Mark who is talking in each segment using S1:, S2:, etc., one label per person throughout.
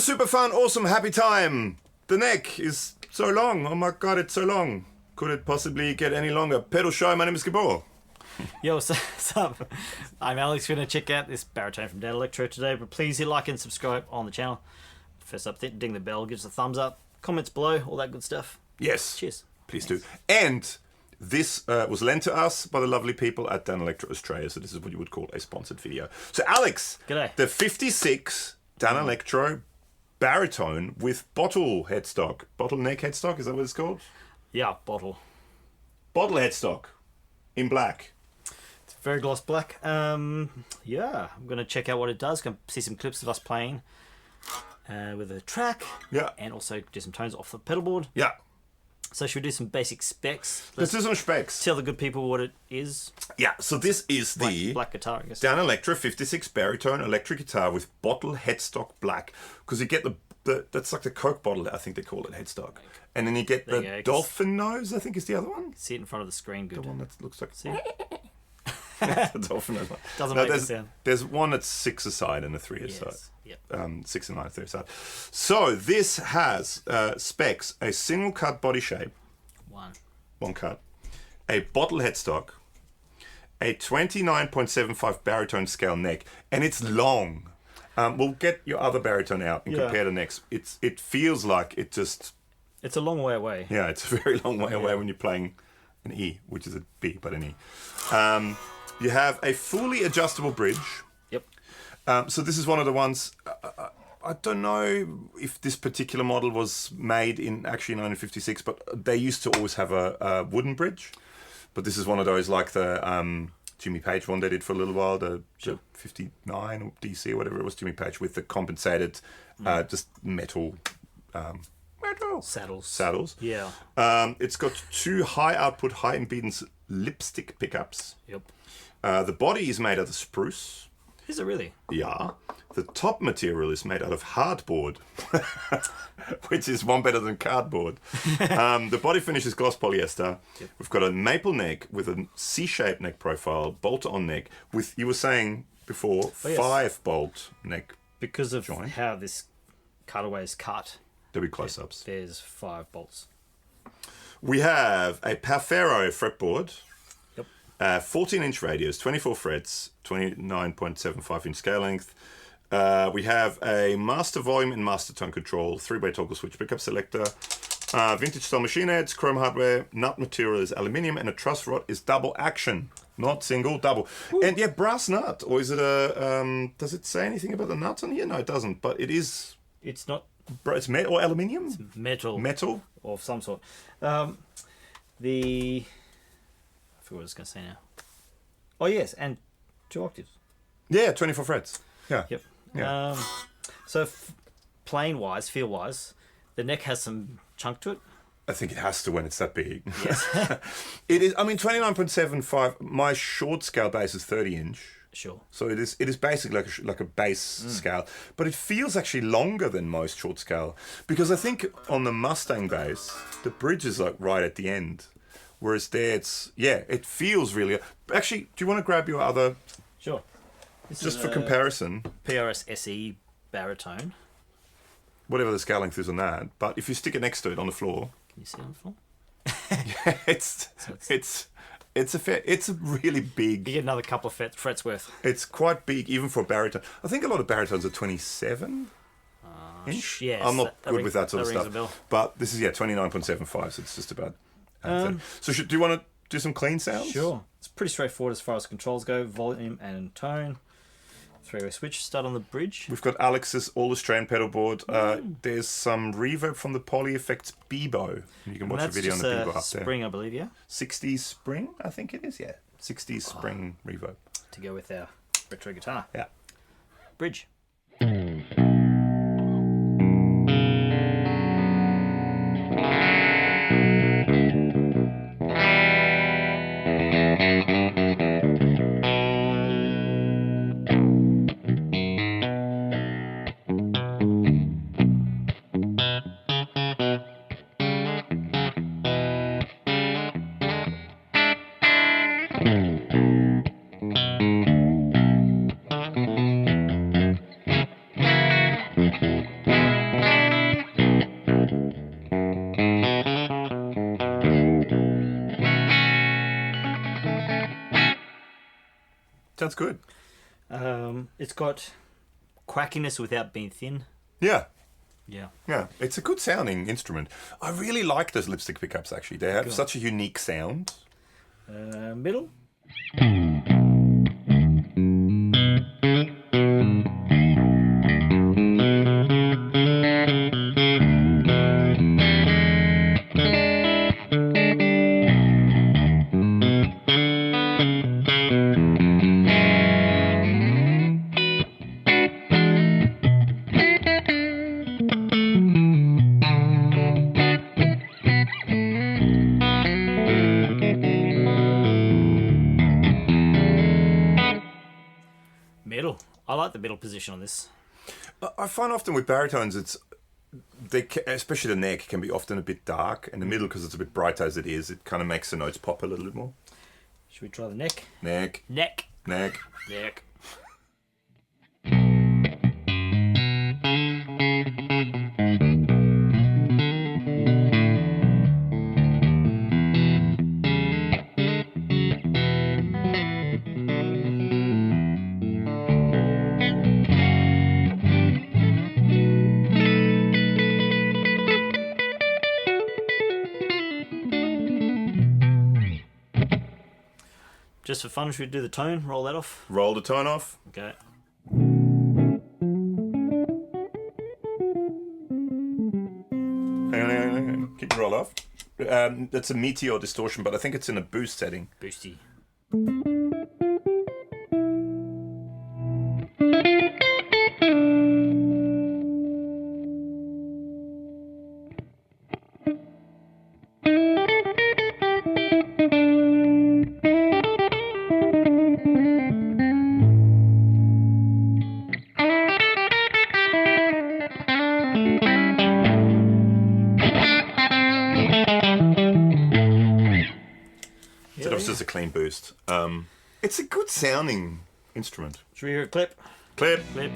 S1: super fun, awesome, happy time. The neck is so long. Oh my god, it's so long. Could it possibly get any longer? Pedal show, my name is Gabor.
S2: Yo, what's up? I'm Alex. We're going to check out this Baritone from Danelectro today, but please hit like and subscribe on the channel. First up, ding the bell, give us a thumbs up, comments below, all that good stuff.
S1: Yes.
S2: Cheers.
S1: Please do. And this was lent to us by the lovely people at Danelectro Australia, so this is what you would call a sponsored video. So Alex,
S2: G'day.
S1: The 56 Danelectro Baritone with bottle headstock. Bottleneck headstock, is that what it's called?
S2: Yeah, bottle.
S1: Bottle headstock in black.
S2: It's very gloss black. Yeah, I'm going to check out what it does. Going to see some clips of us playing with a track.
S1: Yeah.
S2: And also do some tones off the pedal board.
S1: Yeah.
S2: So should we do some basic specs?
S1: Let's do some specs.
S2: Tell the good people what it is.
S1: Yeah, so this is the
S2: Black guitar, I guess.
S1: Danelectro 56 Baritone electric guitar with bottle headstock black. Because you get the that's like the Coke bottle, I think they call it, headstock. And then you get the dolphin nose, I think is the other one.
S2: See it in front of the screen, good.
S1: The one that looks like...
S2: See?
S1: the dolphin nose one.
S2: Doesn't make a sound.
S1: There's one that's 6 aside and a 3 aside.
S2: Yep.
S1: 6 and 9, 3 aside. So this has specs, a single cut body shape. One cut. A bottle headstock. A 29.75 baritone scale neck. And it's long. We'll get your other baritone out and compare the necks. It feels like it just...
S2: It's a long way away.
S1: Yeah, it's a very long way away when you're playing an E, which is a B, but an E. You have a fully adjustable bridge.
S2: Yep.
S1: So this is one of the ones... I don't know if this particular model was made in actually 1956, but they used to always have a wooden bridge. But this is one of those like the Jimmy Page one they did for a little while, the 59 or DC or whatever it was, Jimmy Page, with the compensated just metal saddles.
S2: Yeah.
S1: It's got 2 high output, high impedance lipstick pickups.
S2: Yep.
S1: The body is made out of spruce.
S2: Is it really?
S1: Yeah. The top material is made out of hardboard, which is one better than cardboard. The body finish is gloss polyester. Yep. We've got a maple neck with a C-shaped neck profile, bolt-on neck, with, you were saying before, 5-bolt neck.
S2: Because of
S1: joint.
S2: how this cutaway is cut.
S1: There'll be close-ups.
S2: There's 5 bolts. We
S1: have a Perfero fretboard.
S2: 14-inch
S1: radius, 24 frets, 29.75-inch scale length. We have a master volume and master tone control, 3-way toggle switch pickup selector, vintage style machine heads, chrome hardware, nut material is aluminium, and a truss rod is double action, not single, double. Ooh. And yeah, brass nut, or is it a, does it say anything about the nuts on here? No, it doesn't, but it is...
S2: It's not...
S1: It's metal or aluminium?
S2: It's metal.
S1: Metal?
S2: Of some sort. What I was going to say now. Oh, yes, and 2 octaves.
S1: Yeah, 24 frets. Yeah.
S2: Yep.
S1: Yeah.
S2: So, playing-wise, feel-wise, the neck has some chunk to it.
S1: I think it has to when it's that big.
S2: Yes.
S1: It is, I mean, 29.75, my short scale bass is 30-inch.
S2: Sure.
S1: So it is basically like a bass scale. But it feels actually longer than most short scale. Because I think on the Mustang bass, the bridge is like right at the end. Whereas there, it feels really... Actually, do you want to grab your other...
S2: Sure.
S1: Just for comparison.
S2: PRS SE Baritone.
S1: Whatever the scale length is on that. But if you stick it next to it on the floor...
S2: Can you see it on the floor?
S1: Yeah, it's a really big...
S2: You get another couple of frets worth.
S1: It's quite big, even for a baritone. I think a lot of baritones are 27-inch.
S2: Yes,
S1: I'm not good with that sort of
S2: rings a
S1: stuff.
S2: bell.
S1: But this is, 29.75, so it's just about... so do you want to do some clean sounds?
S2: Sure. It's pretty straightforward as far as controls go. Volume and tone. 3-way switch. Start on the bridge.
S1: We've got Alex's all-Australian pedal board. There's some reverb from the Poly Effects Bebo. You can watch the video on the Bebo up there.
S2: Spring, I believe, yeah?
S1: 60s spring, I think it is, yeah. 60s spring reverb.
S2: To go with our retro guitar.
S1: Yeah.
S2: Bridge.
S1: Sounds good.
S2: It's got quackiness without being thin.
S1: Yeah.
S2: Yeah.
S1: Yeah, it's a good sounding instrument. I really like those lipstick pickups, actually. They have such a unique sound.
S2: Middle. Middle. I like the middle position on this.
S1: I find often with baritones, especially the neck, can be often a bit dark, and the middle, because it's a bit bright as it is, it kind of makes the notes pop a little bit more.
S2: Should we try the neck?
S1: Neck.
S2: Neck.
S1: Neck.
S2: Neck. Just for fun, should we do the tone? Roll that off?
S1: Roll the tone off.
S2: Okay.
S1: Hang on. Keep the roll off. That's a meteor distortion, but I think it's in a boost setting.
S2: Boosty.
S1: So that was just a clean boost. It's a good sounding instrument.
S2: Should we hear a clip?
S1: Clip.
S2: Clip.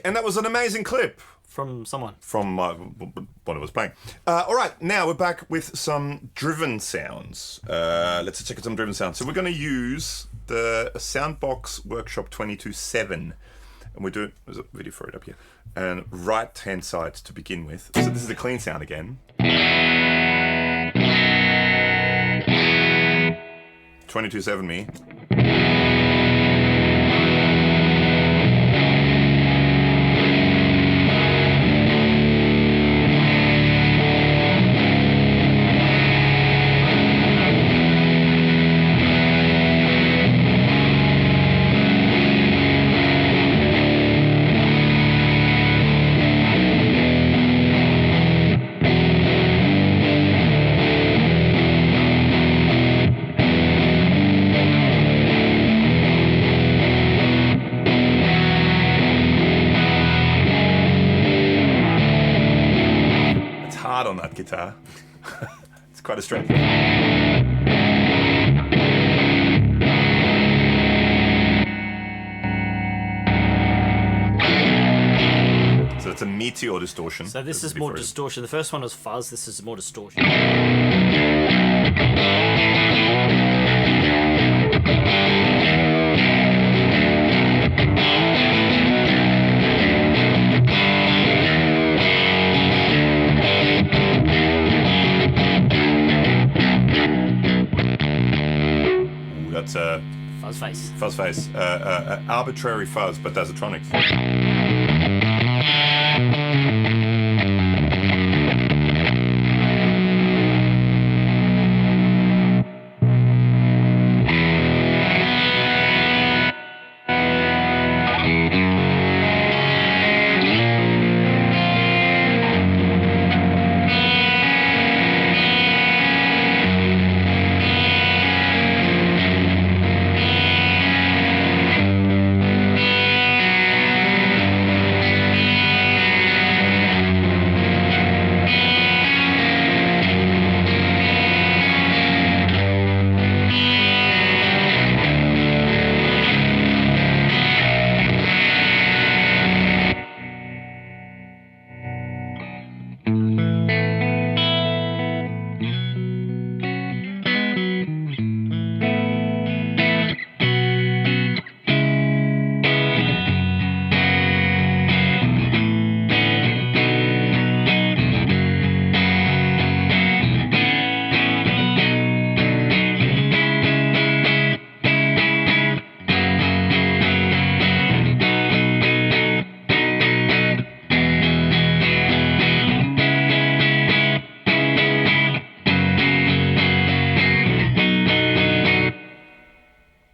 S1: And that was an amazing clip.
S2: From someone.
S1: From one of us playing. All right, now we're back with some driven sounds. Let's check out some driven sounds. So we're going to use the Soundbox Workshop 22.7. And we're doing, there's a video for it up here. And right-hand side to begin with. So this is the clean sound again. 22.7 me. On that guitar. It's quite a stretch. So it's a meteor distortion.
S2: So this is more distortion. The first one was fuzz, this is more distortion. Fuzz face.
S1: Fuzz face. Arbitrary fuzz, but Dazetronics.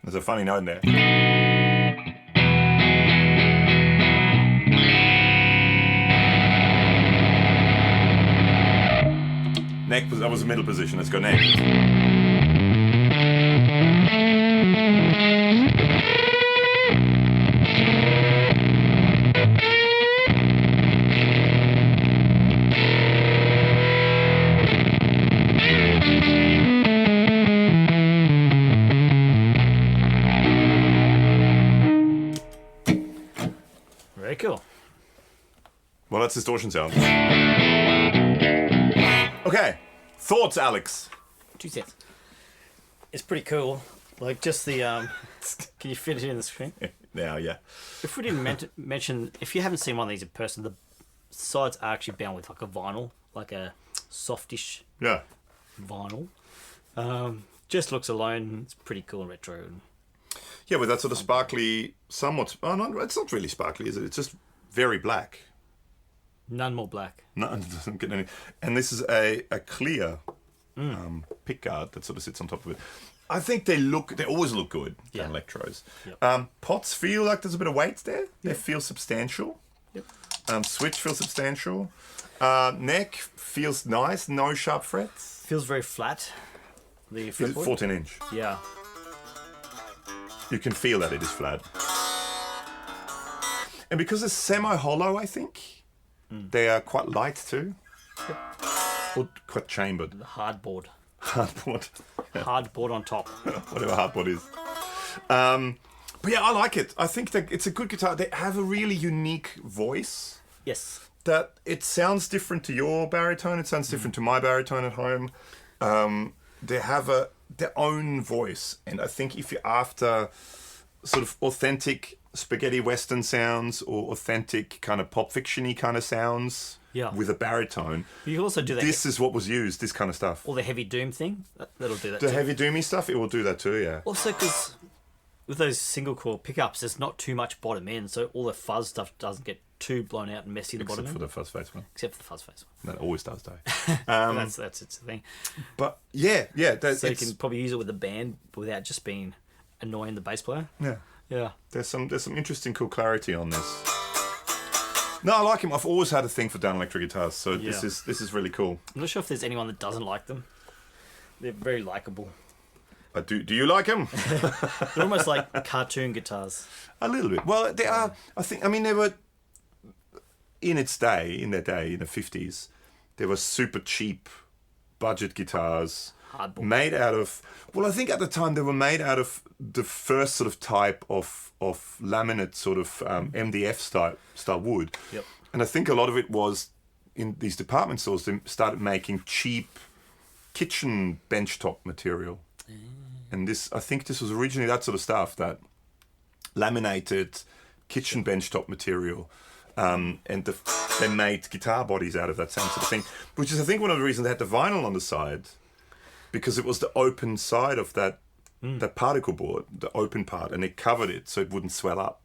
S1: There's a funny note in there. Neck, that was the middle position. Let's go neck.
S2: Very cool.
S1: Well, that's distortion sound. Okay, thoughts, Alex?
S2: 2 cents. It's pretty cool. Like just the can you fit it in the screen?
S1: Now, yeah.
S2: If we didn't mention, if you haven't seen one of these in person, the sides are actually bound with like a vinyl, like a softish
S1: Yeah.
S2: vinyl. Just looks alone. It's pretty cool and retro.
S1: Yeah, with that sort of sparkly, somewhat. Oh, no, it's not really sparkly, is it? It's just very black.
S2: None more black.
S1: No, it doesn't get any. And this is a clear pick guard that sort of sits on top of it. I think they always look good,
S2: Yeah.
S1: Danelectros.
S2: Yep.
S1: Pots feel like there's a bit of weight there. They feel substantial.
S2: Yep.
S1: Switch feels substantial. Neck feels nice, no sharp frets.
S2: Feels very flat. The
S1: Is it
S2: fretboard.
S1: 14 inch?
S2: Yeah.
S1: You can feel that it is flat. And because it's semi-hollow, I think, they are quite light too.
S2: Yep.
S1: Or quite chambered.
S2: The hardboard.
S1: Hardboard.
S2: Hardboard on top.
S1: Whatever hardboard is. But yeah, I like it. I think that it's a good guitar. They have a really unique voice.
S2: Yes.
S1: That it sounds different to your baritone. It sounds different to my baritone at home. They have their own voice, and I think if you're after sort of authentic spaghetti western sounds or authentic kind of pop fiction-y kind of sounds with a baritone,
S2: You can also do that.
S1: this is what was used. This kind of stuff.
S2: Or the heavy doom thing. That'll do that
S1: The
S2: too.
S1: heavy doomy stuff, it will do that too. Yeah.
S2: Also, because with those single coil pickups, there's not too much bottom end, so all the fuzz stuff doesn't get too blown out and messy. The
S1: Except
S2: bottom
S1: for
S2: end,
S1: the fuzz face one.
S2: except for the fuzz face.
S1: That always does, though.
S2: That's its thing.
S1: But yeah.
S2: So you can probably use it with a band without just being annoying the bass player.
S1: Yeah.
S2: Yeah.
S1: There's some interesting cool clarity on this. No, I like him. I've always had a thing for Danelectro guitars, so this is really cool.
S2: I'm not sure if there's anyone that doesn't like them. They're very likable.
S1: Do you like him?
S2: They're almost like cartoon guitars.
S1: A little bit. Well, they are. I mean, they were in their day, in the 50s. They were super cheap, budget guitars
S2: Hardball.
S1: made out of. Well, I think at the time they were made out of the first sort of type of laminate sort of MDF style wood.
S2: Yep.
S1: And I think a lot of it was in these department stores. They started making cheap kitchen benchtop material. And I think this was originally that sort of stuff, that laminated kitchen benchtop material. And they made guitar bodies out of that same sort of thing, which is, I think, one of the reasons they had the vinyl on the side, because it was the open side of that that particle board, the open part, and they covered it so it wouldn't swell up.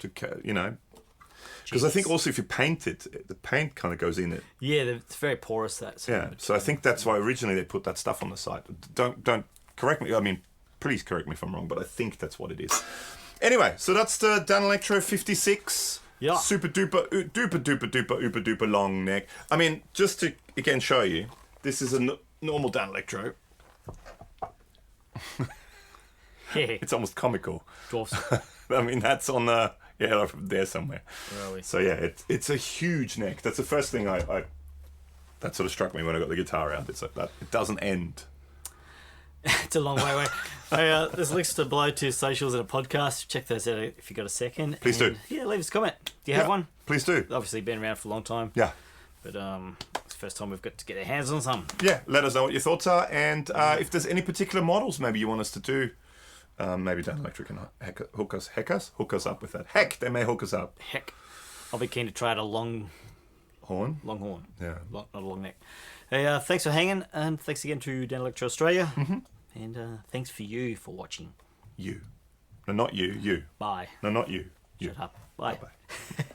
S1: Because I think also if you paint it, the paint kind of goes in it.
S2: Yeah, it's very porous, that.
S1: So I think that's why originally they put that stuff on the side. Don't correct me. I mean, please correct me if I'm wrong, but I think that's what it is. Anyway, so that's the Danelectro 56.
S2: Yeah.
S1: Super duper, uber duper long neck. I mean, just to again show you, this is a normal Danelectro. It's almost comical.
S2: Dwarfs.
S1: I mean, that's on the up there somewhere.
S2: Really?
S1: So yeah, it's a huge neck. That's the first thing I that sort of struck me when I got the guitar out. It's like that. It doesn't end.
S2: It's a long way away. There's links to below to socials and a podcast. Check those out if you got a second.
S1: Please do.
S2: Yeah, leave us a comment. Do you have one?
S1: Please do.
S2: Obviously been around for a long time.
S1: Yeah.
S2: But it's the first time we've got to get our hands on some.
S1: Yeah, let us know what your thoughts are, and if there's any particular models maybe you want us to do. Maybe Danelectro can hook us up with that. Heck, they may hook us up.
S2: Heck, I'll be keen to try out a long
S1: horn.
S2: Yeah, not a long neck. Hey, thanks for hanging, and thanks again to Danelectro Australia, and thanks for watching.
S1: You, no, not you. You.
S2: Bye.
S1: No, not you. You.
S2: Shut up. Bye.
S1: Bye.